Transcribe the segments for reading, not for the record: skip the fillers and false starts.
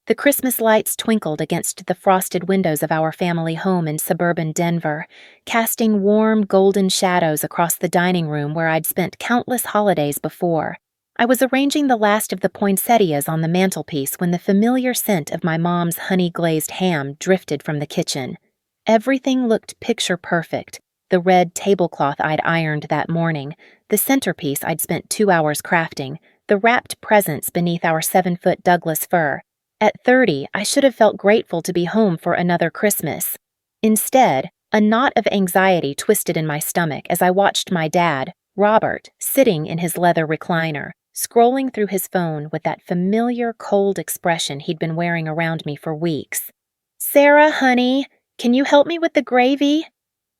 The Christmas lights twinkled against the frosted windows of our family home in suburban Denver, casting warm, golden shadows across the dining room where I'd spent countless holidays before. I was arranging the last of the poinsettias on the mantelpiece when the familiar scent of my mom's honey-glazed ham drifted from the kitchen. Everything looked picture-perfect. The red tablecloth I'd ironed that morning, the centerpiece I'd spent 2 hours crafting, the wrapped presents beneath our 7-foot Douglas fir. At 30, I should have felt grateful to be home for another Christmas. Instead, a knot of anxiety twisted in my stomach as I watched my dad, Robert, sitting in his leather recliner, scrolling through his phone with that familiar cold expression he'd been wearing around me for weeks. "Sarah, honey, can you help me with the gravy?"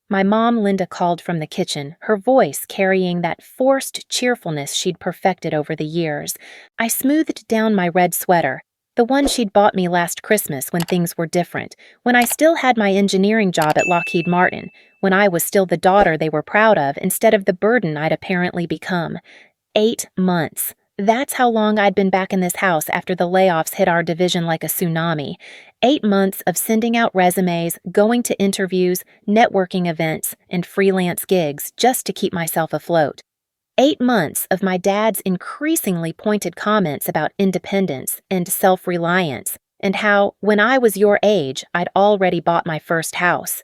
My mom, Linda, called from the kitchen, her voice carrying that forced cheerfulness she'd perfected over the years. I smoothed down my red sweater, the one she'd bought me last Christmas when things were different, when I still had my engineering job at Lockheed Martin, when I was still the daughter they were proud of instead of the burden I'd apparently become. 8 months. That's how long I'd been back in this house after the layoffs hit our division like a tsunami. 8 months of sending out resumes, going to interviews, networking events, and freelance gigs just to keep myself afloat. 8 months of my dad's increasingly pointed comments about independence and self-reliance, and how, when I was your age, I'd already bought my first house.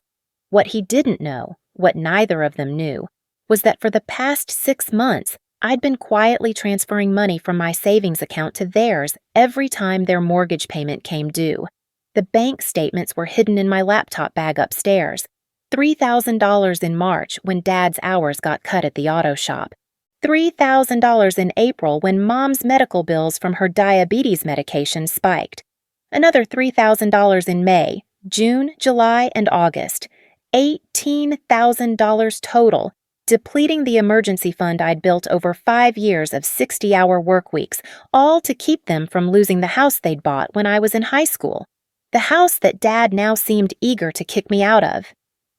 What he didn't know, what neither of them knew, was that for the past 6 months, I'd been quietly transferring money from my savings account to theirs every time their mortgage payment came due. The bank statements were hidden in my laptop bag upstairs. $3,000 in March when Dad's hours got cut at the auto shop. $3,000 in April when Mom's medical bills from her diabetes medication spiked. Another $3,000 in May, June, July, and August. $18,000 total, depleting the emergency fund I'd built over 5 years of 60-hour work weeks, all to keep them from losing the house they'd bought when I was in high school. The house that Dad now seemed eager to kick me out of.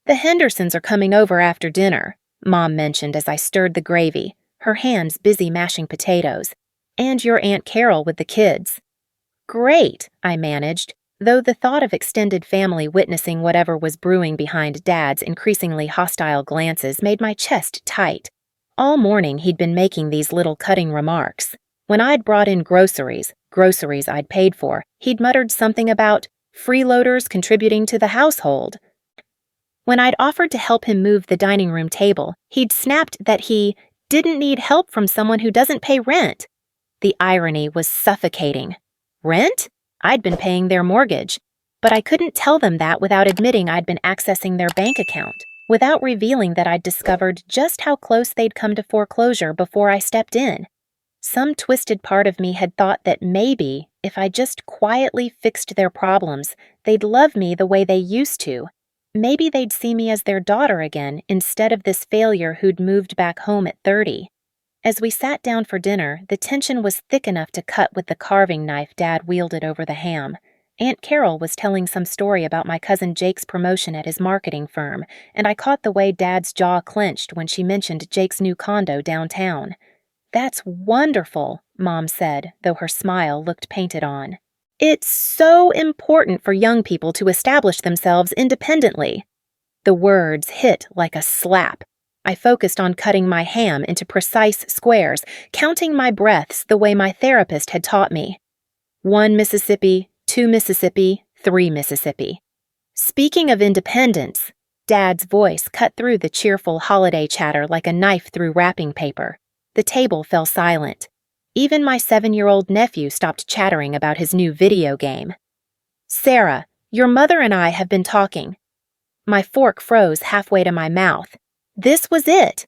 "The Hendersons are coming over after dinner," Mom mentioned as I stirred the gravy, her hands busy mashing potatoes. "And your Aunt Carol with the kids." "Great," I managed, though the thought of extended family witnessing whatever was brewing behind Dad's increasingly hostile glances made my chest tight. All morning he'd been making these little cutting remarks. When I'd brought in groceries I'd paid for, he'd muttered something about freeloaders contributing to the household. When I'd offered to help him move the dining room table, he'd snapped that he didn't need help from someone who doesn't pay rent. The irony was suffocating. Rent? I'd been paying their mortgage, but I couldn't tell them that without admitting I'd been accessing their bank account, without revealing that I'd discovered just how close they'd come to foreclosure before I stepped in. Some twisted part of me had thought that maybe, if I just quietly fixed their problems, they'd love me the way they used to. Maybe they'd see me as their daughter again instead of this failure who'd moved back home at 30. As we sat down for dinner, the tension was thick enough to cut with the carving knife Dad wielded over the ham. Aunt Carol was telling some story about my cousin Jake's promotion at his marketing firm, and I caught the way Dad's jaw clenched when she mentioned Jake's new condo downtown. "That's wonderful," Mom said, though her smile looked painted on. "It's so important for young people to establish themselves independently." The words hit like a slap. I focused on cutting my ham into precise squares, counting my breaths the way my therapist had taught me. 1 Mississippi, 2 Mississippi, 3 Mississippi. Speaking of independence, Dad's voice cut through the cheerful holiday chatter like a knife through wrapping paper. The table fell silent. Even my 7-year-old nephew stopped chattering about his new video game. "Sarah, your mother and I have been talking." My fork froze halfway to my mouth. This was it.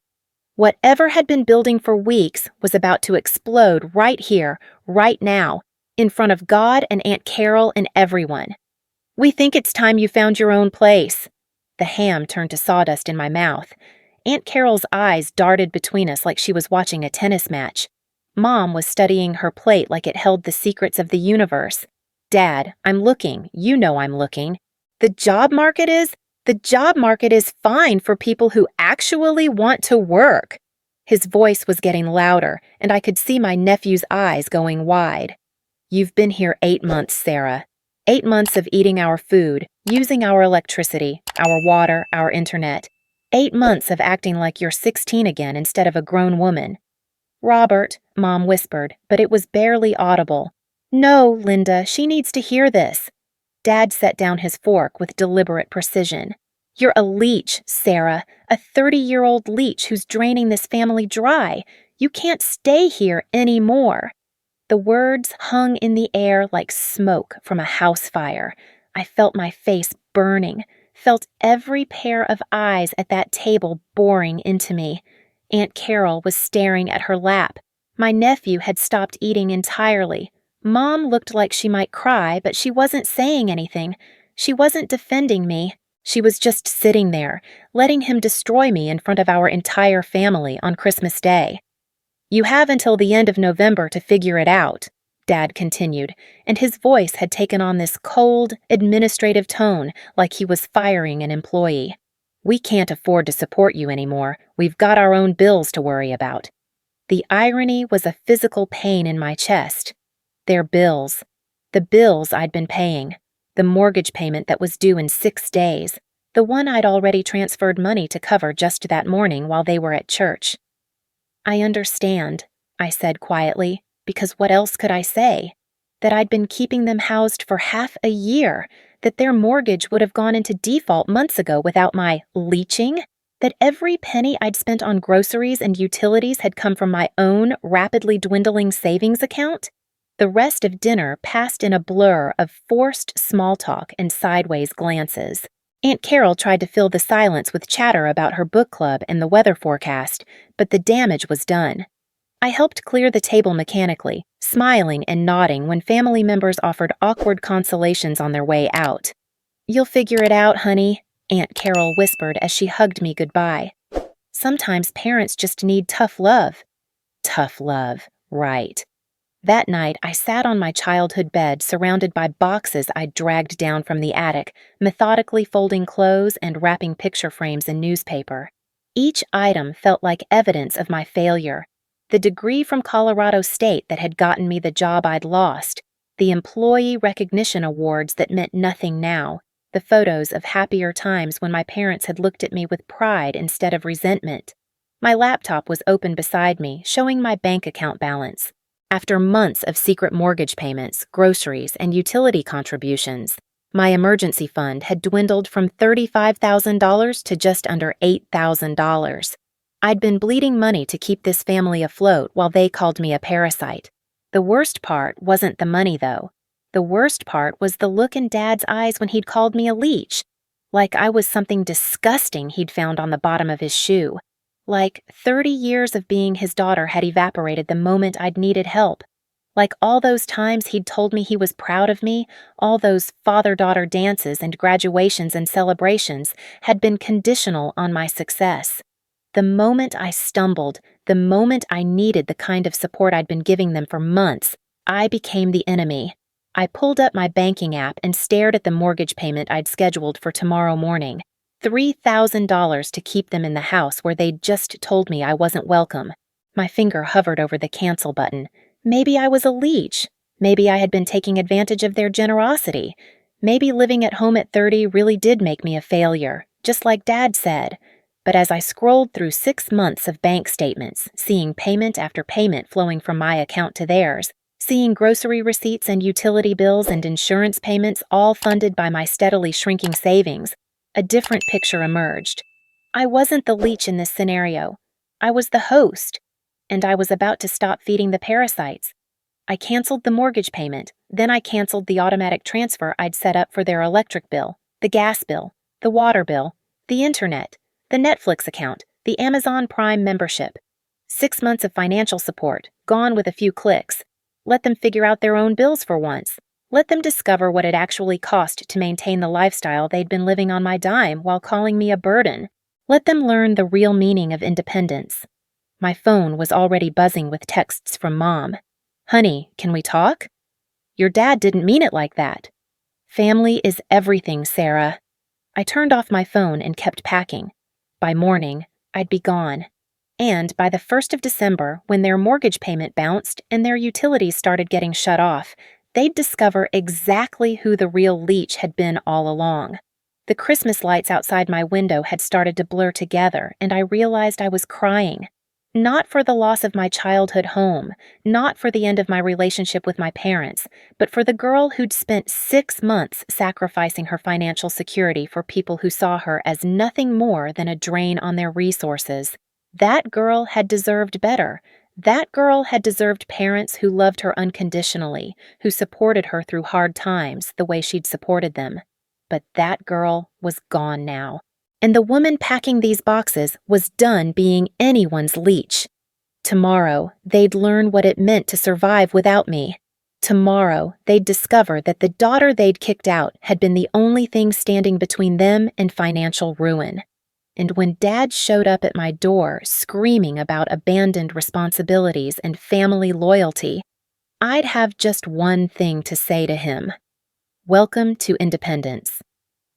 Whatever had been building for weeks was about to explode right here, right now, in front of God and Aunt Carol and everyone. "We think it's time you found your own place." The ham turned to sawdust in my mouth. Aunt Carol's eyes darted between us like she was watching a tennis match. Mom was studying her plate like it held the secrets of the universe. "Dad, I'm looking. You know I'm looking. The job market is fine for people who actually want to work." His voice was getting louder, and I could see my nephew's eyes going wide. You've been here 8 months, Sarah. 8 months of eating our food, using our electricity, our water, our internet. 8 months of acting like you're 16 again instead of a grown woman. Robert, Mom whispered, but it was barely audible. No, Linda, she needs to hear this. Dad set down his fork with deliberate precision. You're a leech, Sarah, a 30-year-old leech who's draining this family dry. You can't stay here anymore. The words hung in the air like smoke from a house fire. I felt my face burning, felt every pair of eyes at that table boring into me. Aunt Carol was staring at her lap. My nephew had stopped eating entirely. Mom looked like she might cry, but she wasn't saying anything. She wasn't defending me. She was just sitting there, letting him destroy me in front of our entire family on Christmas Day. You have until the end of November to figure it out, Dad continued, and his voice had taken on this cold, administrative tone like he was firing an employee. We can't afford to support you anymore. We've got our own bills to worry about. The irony was a physical pain in my chest. Their bills. The bills I'd been paying. The mortgage payment that was due in 6 days. The one I'd already transferred money to cover just that morning while they were at church. I understand, I said quietly, because what else could I say? That I'd been keeping them housed for half a year, that their mortgage would have gone into default months ago without my leeching, that every penny I'd spent on groceries and utilities had come from my own rapidly dwindling savings account. The rest of dinner passed in a blur of forced small talk and sideways glances. Aunt Carol tried to fill the silence with chatter about her book club and the weather forecast, but the damage was done. I helped clear the table mechanically, smiling and nodding when family members offered awkward consolations on their way out. You'll figure it out, honey, Aunt Carol whispered as she hugged me goodbye. Sometimes parents just need tough love. Tough love, right. That night, I sat on my childhood bed surrounded by boxes I'd dragged down from the attic, methodically folding clothes and wrapping picture frames in newspaper. Each item felt like evidence of my failure. The degree from Colorado State that had gotten me the job I'd lost, the employee recognition awards that meant nothing now, the photos of happier times when my parents had looked at me with pride instead of resentment. My laptop was open beside me, showing my bank account balance. After months of secret mortgage payments, groceries, and utility contributions, my emergency fund had dwindled from $35,000 to just under $8,000. I'd been bleeding money to keep this family afloat while they called me a parasite. The worst part wasn't the money, though. The worst part was the look in Dad's eyes when he'd called me a leech, like I was something disgusting he'd found on the bottom of his shoe. Like 30 years of being his daughter had evaporated the moment I'd needed help. Like all those times he'd told me he was proud of me, all those father-daughter dances and graduations and celebrations had been conditional on my success. The moment I stumbled, the moment I needed the kind of support I'd been giving them for months, I became the enemy. I pulled up my banking app and stared at the mortgage payment I'd scheduled for tomorrow morning. $3,000 to keep them in the house where they'd just told me I wasn't welcome. My finger hovered over the cancel button. Maybe I was a leech. Maybe I had been taking advantage of their generosity. Maybe living at home at 30 really did make me a failure, just like Dad said. But as I scrolled through 6 months of bank statements, seeing payment after payment flowing from my account to theirs, seeing grocery receipts and utility bills and insurance payments all funded by my steadily shrinking savings, a different picture emerged. I wasn't the leech in this scenario. I was the host, and I was about to stop feeding the parasites. I canceled the mortgage payment, then I canceled the automatic transfer I'd set up for their electric bill, the gas bill, the water bill, the internet, the Netflix account, the Amazon Prime membership. 6 months of financial support, gone with a few clicks. Let them figure out their own bills for once. Let them discover what it actually cost to maintain the lifestyle they'd been living on my dime while calling me a burden. Let them learn the real meaning of independence. My phone was already buzzing with texts from Mom. Honey, can we talk? Your dad didn't mean it like that. Family is everything, Sarah. I turned off my phone and kept packing. By morning, I'd be gone. And by the 1st of December, when their mortgage payment bounced and their utilities started getting shut off, they'd discover exactly who the real Leech had been all along. The Christmas lights outside my window had started to blur together, and I realized I was crying. Not for the loss of my childhood home, not for the end of my relationship with my parents, but for the girl who'd spent 6 months sacrificing her financial security for people who saw her as nothing more than a drain on their resources. That girl had deserved better. That girl had deserved parents who loved her unconditionally, who supported her through hard times the way she'd supported them. But that girl was gone now. And the woman packing these boxes was done being anyone's leech. Tomorrow, they'd learn what it meant to survive without me. Tomorrow, they'd discover that the daughter they'd kicked out had been the only thing standing between them and financial ruin. And when Dad showed up at my door screaming about abandoned responsibilities and family loyalty, I'd have just one thing to say to him. Welcome to independence.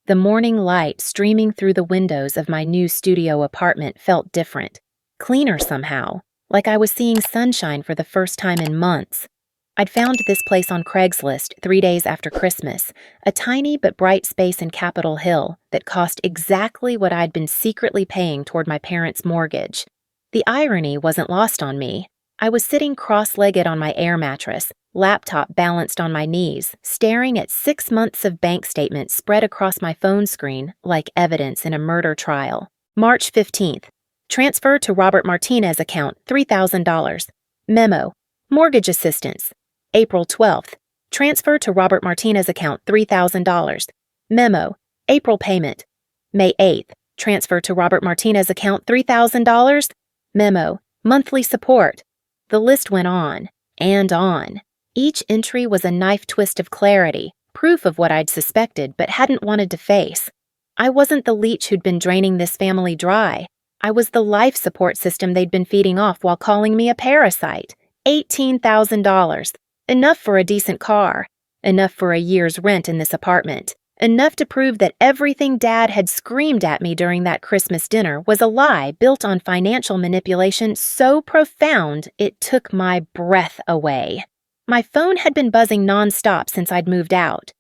The morning light streaming through the windows of my new studio apartment felt different, cleaner somehow, like I was seeing sunshine for the first time in months. I'd found this place on Craigslist 3 days after Christmas, a tiny but bright space in Capitol Hill that cost exactly what I'd been secretly paying toward my parents' mortgage. The irony wasn't lost on me. I was sitting cross-legged on my air mattress, laptop balanced on my knees, staring at 6 months of bank statements spread across my phone screen like evidence in a murder trial. March 15th. Transfer to Robert Martinez account $3,000. Memo. Mortgage assistance. April 12th. Transfer to Robert Martinez account $3,000. Memo. April payment. May 8th. Transfer to Robert Martinez account $3,000. Memo. Monthly support. The list went on and on. Each entry was a knife twist of clarity, proof of what I'd suspected but hadn't wanted to face. I wasn't the leech who'd been draining this family dry. I was the life support system they'd been feeding off while calling me a parasite. $18,000. Enough for a decent car. Enough for a year's rent in this apartment. Enough to prove that everything Dad had screamed at me during that Christmas dinner was a lie built on financial manipulation so profound it took my breath away. My phone had been buzzing nonstop since I'd moved out.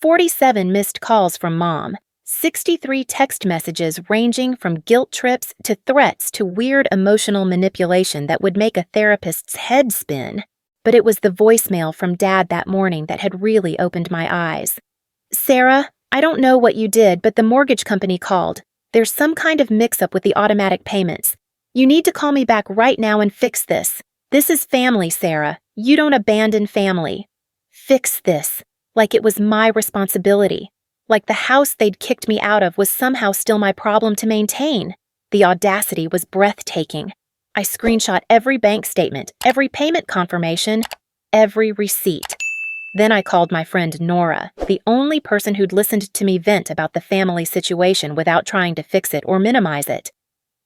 47 missed calls from Mom, 63 text messages ranging from guilt trips to threats to weird emotional manipulation that would make a therapist's head spin. But it was the voicemail from Dad that morning that had really opened my eyes. Sarah, I don't know what you did, but the mortgage company called. There's some kind of mix-up with the automatic payments. You need to call me back right now and fix this. This is family, Sarah. You don't abandon family. Fix this. Like it was my responsibility. Like the house they'd kicked me out of was somehow still my problem to maintain. The audacity was breathtaking. I screenshot every bank statement, every payment confirmation, every receipt. Then I called my friend Nora, the only person who'd listened to me vent about the family situation without trying to fix it or minimize it.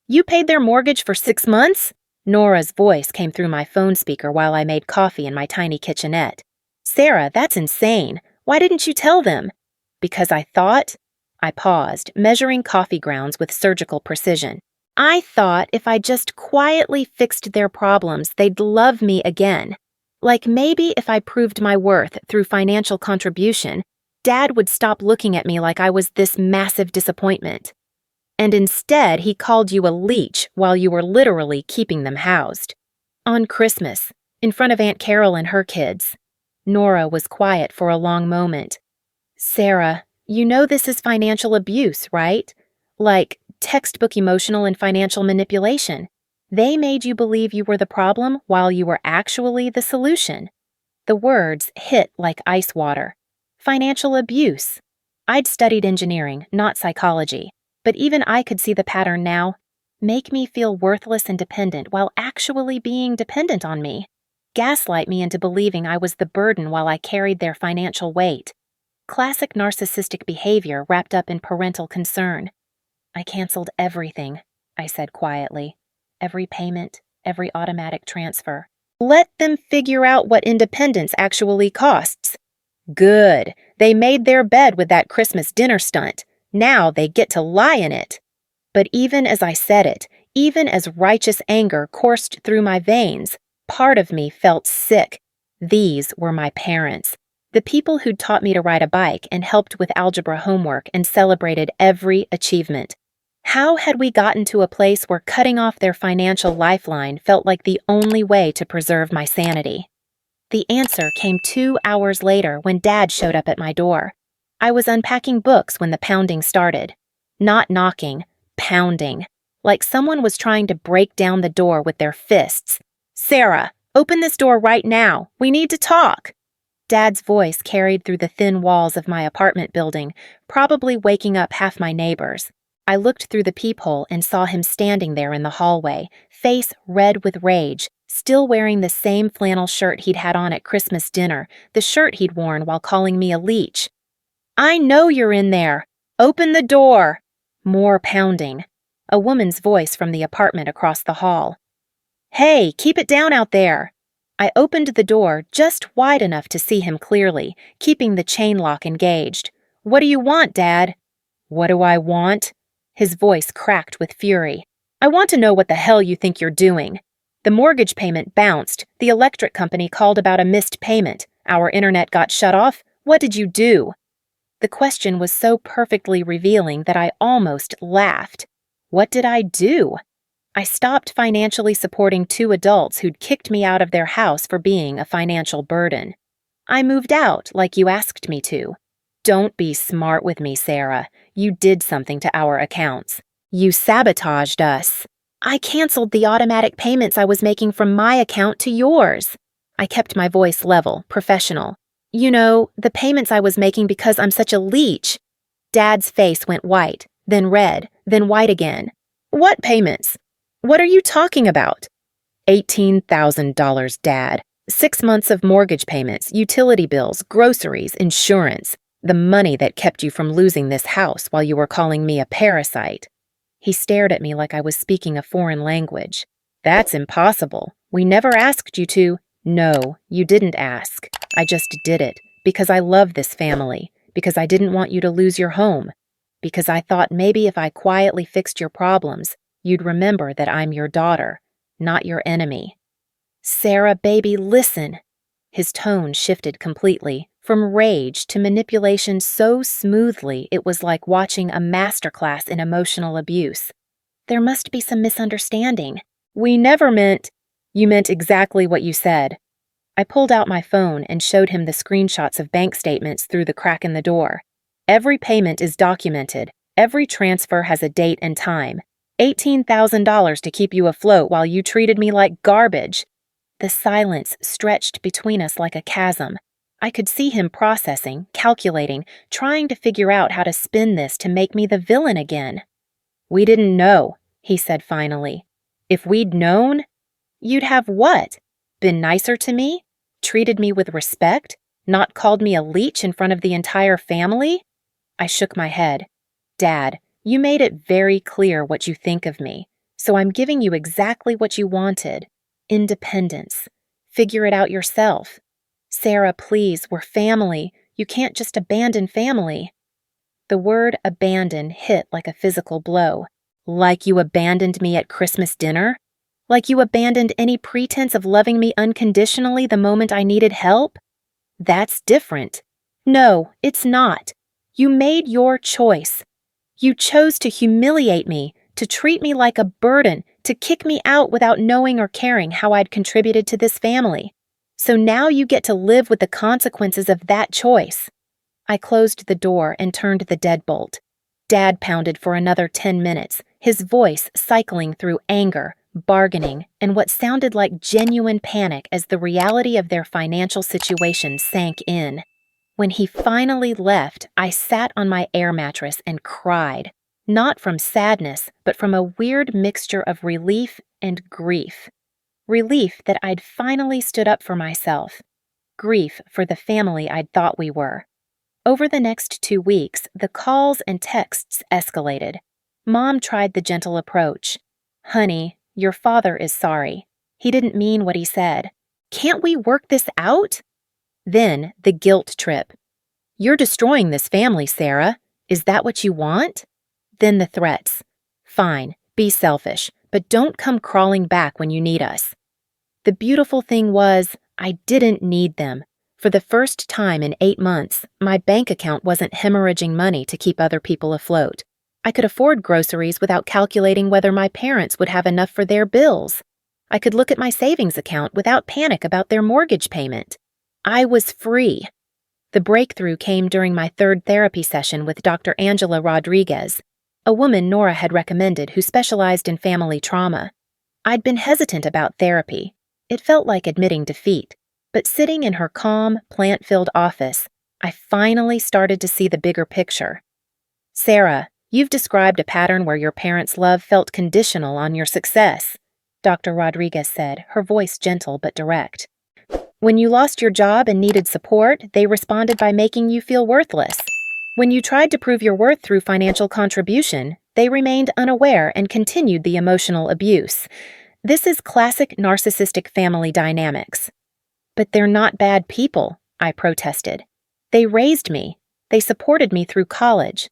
You paid their mortgage for 6 months? Nora's voice came through my phone speaker while I made coffee in my tiny kitchenette. Sarah, that's insane. Why didn't you tell them? Because I thought... I paused, measuring coffee grounds with surgical precision. I thought if I just quietly fixed their problems, they'd love me again. Like maybe if I proved my worth through financial contribution, Dad would stop looking at me like I was this massive disappointment. And instead, he called you a leech while you were literally keeping them housed. On Christmas, in front of Aunt Carol and her kids. Nora was quiet for a long moment. Sarah, you know this is financial abuse, right? Like textbook emotional and financial manipulation. They made you believe you were the problem while you were actually the solution. The words hit like ice water. Financial abuse. I'd studied engineering, not psychology, but even I could see the pattern now. Make me feel worthless and dependent while actually being dependent on me. Gaslight me into believing I was the burden while I carried their financial weight. Classic narcissistic behavior wrapped up in parental concern. I canceled everything, I said quietly. Every payment, every automatic transfer. Let them figure out what independence actually costs. Good. They made their bed with that Christmas dinner stunt. Now they get to lie in it. But even as I said it, even as righteous anger coursed through my veins, part of me felt sick. These were my parents. The people who'd taught me to ride a bike and helped with algebra homework and celebrated every achievement. How had we gotten to a place where cutting off their financial lifeline felt like the only way to preserve my sanity? The answer came 2 hours later when Dad showed up at my door. I was unpacking books when the pounding started. Not knocking, pounding. Like someone was trying to break down the door with their fists. "Sarah, open this door right now. We need to talk." Dad's voice carried through the thin walls of my apartment building, probably waking up half my neighbors. I looked through the peephole and saw him standing there in the hallway, face red with rage, still wearing the same flannel shirt he'd had on at Christmas dinner, the shirt he'd worn while calling me a leech. "I know you're in there. Open the door." More pounding. A woman's voice from the apartment across the hall. "Hey, keep it down out there." I opened the door just wide enough to see him clearly, keeping the chain lock engaged. "What do you want, Dad?" "What do I want?" His voice cracked with fury. "I want to know what the hell you think you're doing. The mortgage payment bounced. The electric company called about a missed payment. Our internet got shut off. What did you do?" The question was so perfectly revealing that I almost laughed. What did I do? I stopped financially supporting 2 adults who'd kicked me out of their house for being a financial burden. I moved out like you asked me to. Don't be smart with me, Sarah. You did something to our accounts. You sabotaged us. I canceled the automatic payments I was making from my account to yours. I kept my voice level, professional. You know, the payments I was making because I'm such a leech. Dad's face went white, then red, then white again. What payments? What are you talking about? $18,000, Dad. 6 months of mortgage payments, utility bills, groceries, insurance. The money that kept you from losing this house while you were calling me a parasite. He stared at me like I was speaking a foreign language. That's impossible. We never asked you to. No, you didn't ask. I just did it because I love this family, because I didn't want you to lose your home, because I thought maybe if I quietly fixed your problems, you'd remember that I'm your daughter, not your enemy. Sarah, baby, listen. His tone shifted completely, from rage to manipulation so smoothly it was like watching a masterclass in emotional abuse. There must be some misunderstanding. We never meant... You meant exactly what you said. I pulled out my phone and showed him the screenshots of bank statements through the crack in the door. Every payment is documented. Every transfer has a date and time. $18,000 to keep you afloat while you treated me like garbage. The silence stretched between us like a chasm. I could see him processing, calculating, trying to figure out how to spin this to make me the villain again. We didn't know, he said finally. If we'd known, you'd have what? Been nicer to me? Treated me with respect? Not called me a leech in front of the entire family? I shook my head. Dad, you made it very clear what you think of me, so I'm giving you exactly what you wanted. Independence. Figure it out yourself. Sarah, please, we're family. You can't just abandon family. The word abandon hit like a physical blow. Like you abandoned me at Christmas dinner? Like you abandoned any pretense of loving me unconditionally the moment I needed help? That's different. No, it's not. You made your choice. You chose to humiliate me, to treat me like a burden, to kick me out without knowing or caring how I'd contributed to this family. So now you get to live with the consequences of that choice. I closed the door and turned the deadbolt. Dad pounded for another 10 minutes, his voice cycling through anger, bargaining, and what sounded like genuine panic as the reality of their financial situation sank in. When he finally left, I sat on my air mattress and cried, not from sadness, but from a weird mixture of relief and grief. Relief that I'd finally stood up for myself. Grief for the family I'd thought we were. Over the next 2 weeks, the calls and texts escalated. Mom tried the gentle approach. Honey, your father is sorry. He didn't mean what he said. Can't we work this out? Then the guilt trip. You're destroying this family, Sarah. Is that what you want? Then the threats. Fine, be selfish, but don't come crawling back when you need us. The beautiful thing was, I didn't need them. For the first time in 8 months, my bank account wasn't hemorrhaging money to keep other people afloat. I could afford groceries without calculating whether my parents would have enough for their bills. I could look at my savings account without panic about their mortgage payment. I was free. The breakthrough came during my third therapy session with Dr. Angela Rodriguez, a woman Nora had recommended who specialized in family trauma. I'd been hesitant about therapy. It felt like admitting defeat. But sitting in her calm, plant-filled office, I finally started to see the bigger picture. Sarah, you've described a pattern where your parents' love felt conditional on your success, Dr. Rodriguez said, her voice gentle but direct. When you lost your job and needed support, they responded by making you feel worthless. When you tried to prove your worth through financial contribution, they remained unaware and continued the emotional abuse. This is classic narcissistic family dynamics. But they're not bad people, I protested. They raised me. They supported me through college.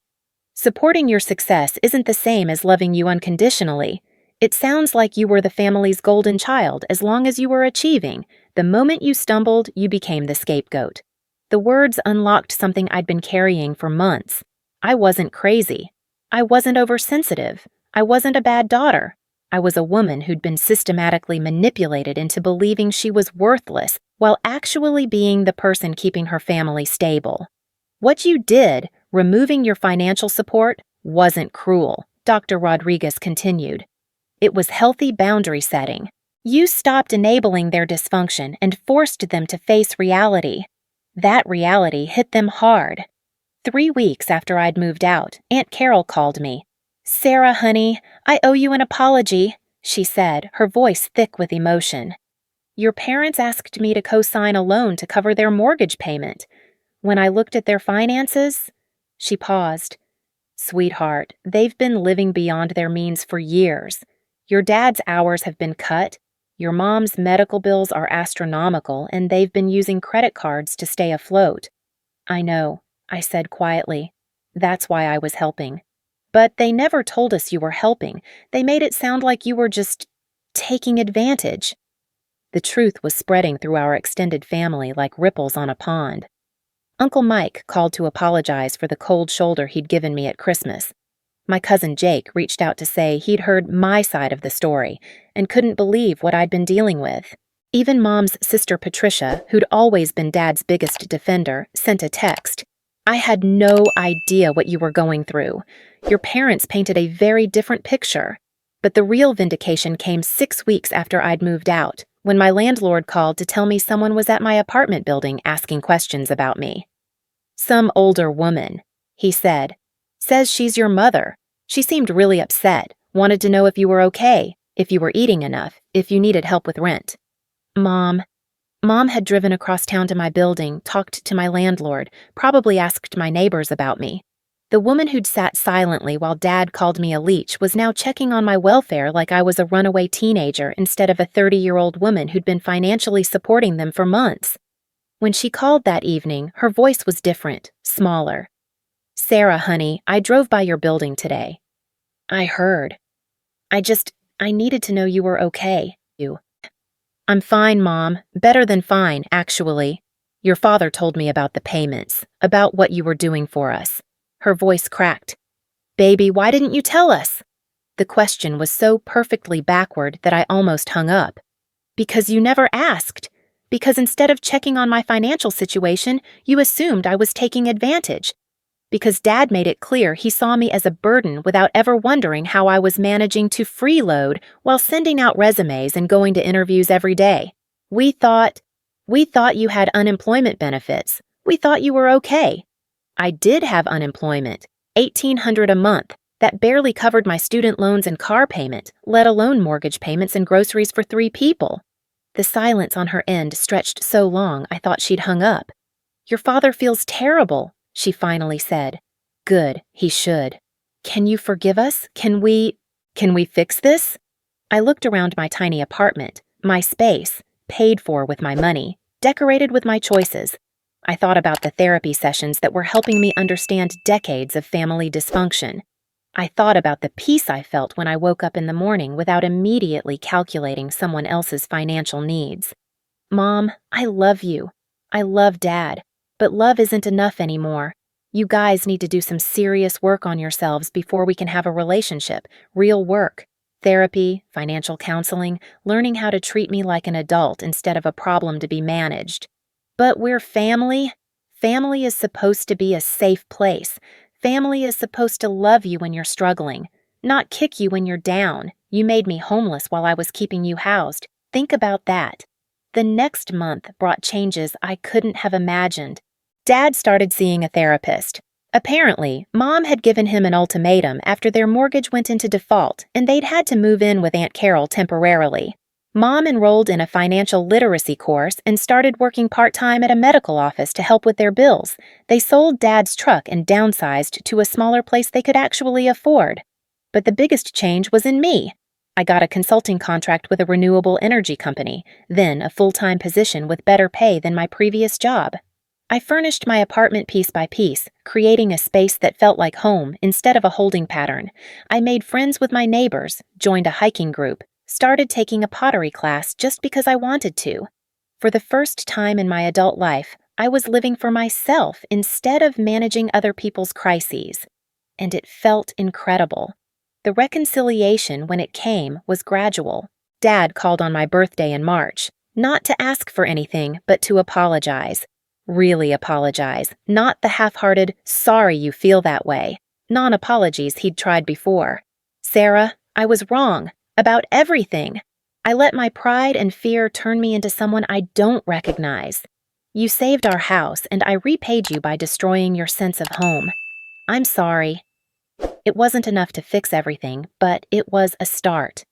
Supporting your success isn't the same as loving you unconditionally. It sounds like you were the family's golden child as long as you were achieving. The moment you stumbled, you became the scapegoat. The words unlocked something I'd been carrying for months. I wasn't crazy. I wasn't oversensitive. I wasn't a bad daughter. I was a woman who'd been systematically manipulated into believing she was worthless while actually being the person keeping her family stable. What you did, removing your financial support, wasn't cruel, Dr. Rodriguez continued. It was healthy boundary setting. You stopped enabling their dysfunction and forced them to face reality. That reality hit them hard. 3 weeks after I'd moved out, Aunt Carol called me. "Sarah, honey, I owe you an apology," she said, her voice thick with emotion. "Your parents asked me to co-sign a loan to cover their mortgage payment. When I looked at their finances..." She paused. "Sweetheart, they've been living beyond their means for years. Your dad's hours have been cut. Your mom's medical bills are astronomical, and they've been using credit cards to stay afloat." "I know," I said quietly. "That's why I was helping. But they never told us you were helping. They made it sound like you were just taking advantage." The truth was spreading through our extended family like ripples on a pond. Uncle Mike called to apologize for the cold shoulder he'd given me at Christmas. My cousin Jake reached out to say he'd heard my side of the story and couldn't believe what I'd been dealing with. Even Mom's sister Patricia, who'd always been Dad's biggest defender, sent a text. "I had no idea what you were going through. Your parents painted a very different picture." But the real vindication came 6 weeks after I'd moved out, when my landlord called to tell me someone was at my apartment building asking questions about me. "Some older woman," he said. "Says she's your mother. She seemed really upset, wanted to know if you were okay, if you were eating enough, if you needed help with rent." Mom had driven across town to my building, talked to my landlord, probably asked my neighbors about me. The woman who'd sat silently while Dad called me a leech was now checking on my welfare like I was a runaway teenager instead of a 30-year-old woman who'd been financially supporting them for months. When she called that evening, her voice was different, smaller. "Sarah, honey, I drove by your building today. I heard. I needed to know you were okay." "I'm fine, Mom. Better than fine, actually. Your father told me about the payments, about what you were doing for us." Her voice cracked. "Baby, why didn't you tell us?" The question was so perfectly backward that I almost hung up. "Because you never asked. Because instead of checking on my financial situation, you assumed I was taking advantage. Because Dad made it clear he saw me as a burden without ever wondering how I was managing to freeload while sending out resumes and going to interviews every day. We thought you had unemployment benefits. We thought you were okay. I did have unemployment, $1,800 a month. That barely covered my student loans and car payment, let alone mortgage payments and groceries for 3 people. The silence on her end stretched so long I thought she'd hung up. "Your father feels terrible," she finally said. "Good, he should. Can you forgive us? Can we fix this?" I looked around my tiny apartment, my space, paid for with my money, decorated with my choices. I thought about the therapy sessions that were helping me understand decades of family dysfunction. I thought about the peace I felt when I woke up in the morning without immediately calculating someone else's financial needs. "Mom, I love you. I love Dad, but love isn't enough anymore. You guys need to do some serious work on yourselves before we can have a relationship, real work. Therapy, financial counseling, learning how to treat me like an adult instead of a problem to be managed. But we're family. Family is supposed to be a safe place. Family is supposed to love you when you're struggling, not kick you when you're down. You made me homeless while I was keeping you housed. Think about that. The next month brought changes I couldn't have imagined. Dad started seeing a therapist. Apparently, Mom had given him an ultimatum after their mortgage went into default and they'd had to move in with Aunt Carol temporarily. Mom enrolled in a financial literacy course and started working part-time at a medical office to help with their bills. They sold Dad's truck and downsized to a smaller place they could actually afford. But the biggest change was in me. I got a consulting contract with a renewable energy company, then a full-time position with better pay than my previous job. I furnished my apartment piece by piece, creating a space that felt like home instead of a holding pattern. I made friends with my neighbors, joined a hiking group, started taking a pottery class just because I wanted to. For the first time in my adult life, I was living for myself instead of managing other people's crises. And it felt incredible. The reconciliation, when it came, was gradual. Dad called on my birthday in March, not to ask for anything, but to apologize. Really apologize, not the half-hearted, sorry you feel that way. Non-apologies he'd tried before. Sarah, I was wrong. About everything. I let my pride and fear turn me into someone I don't recognize. You saved our house, and I repaid you by destroying your sense of home. I'm sorry. It wasn't enough to fix everything, but it was a start.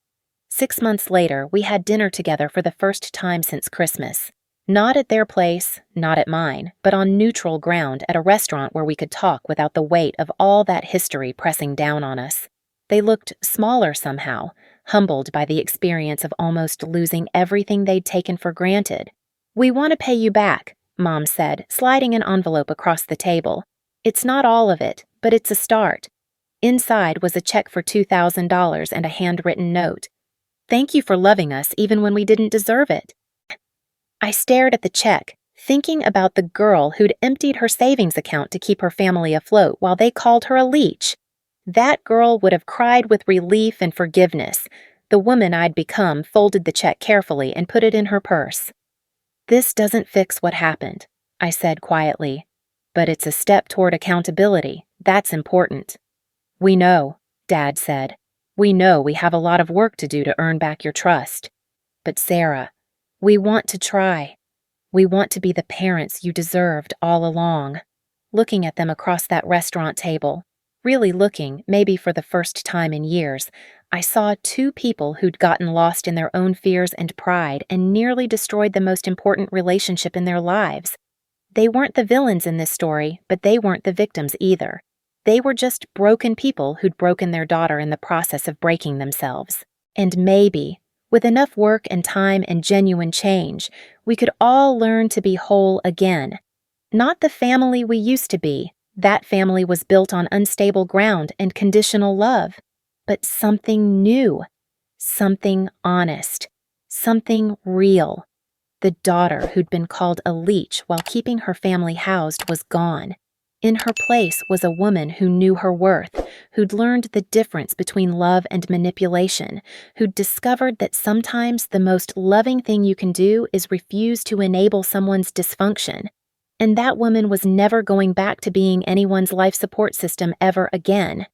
6 months later, we had dinner together for the first time since Christmas. Not at their place, not at mine, but on neutral ground at a restaurant where we could talk without the weight of all that history pressing down on us. They looked smaller somehow, humbled by the experience of almost losing everything they'd taken for granted. We want to pay you back, Mom said, sliding an envelope across the table. It's not all of it, but it's a start. Inside was a check for $2,000 and a handwritten note. Thank you for loving us even when we didn't deserve it. I stared at the check, thinking about the girl who'd emptied her savings account to keep her family afloat while they called her a leech. That girl would have cried with relief and forgiveness. The woman I'd become folded the check carefully and put it in her purse. This doesn't fix what happened, I said quietly. But it's a step toward accountability. That's important. We know, Dad said. We know we have a lot of work to do to earn back your trust. But Sarah, we want to try. We want to be the parents you deserved all along. Looking at them across that restaurant table, really looking, maybe for the first time in years, I saw two people who'd gotten lost in their own fears and pride and nearly destroyed the most important relationship in their lives. They weren't the villains in this story, but they weren't the victims either. They were just broken people who'd broken their daughter in the process of breaking themselves. And maybe, with enough work and time and genuine change, we could all learn to be whole again. Not the family we used to be. That family was built on unstable ground and conditional love. But something new, something honest, something real. The daughter who'd been called a leech while keeping her family housed was gone. In her place was a woman who knew her worth, who'd learned the difference between love and manipulation, who'd discovered that sometimes the most loving thing you can do is refuse to enable someone's dysfunction. And that woman was never going back to being anyone's life support system ever again.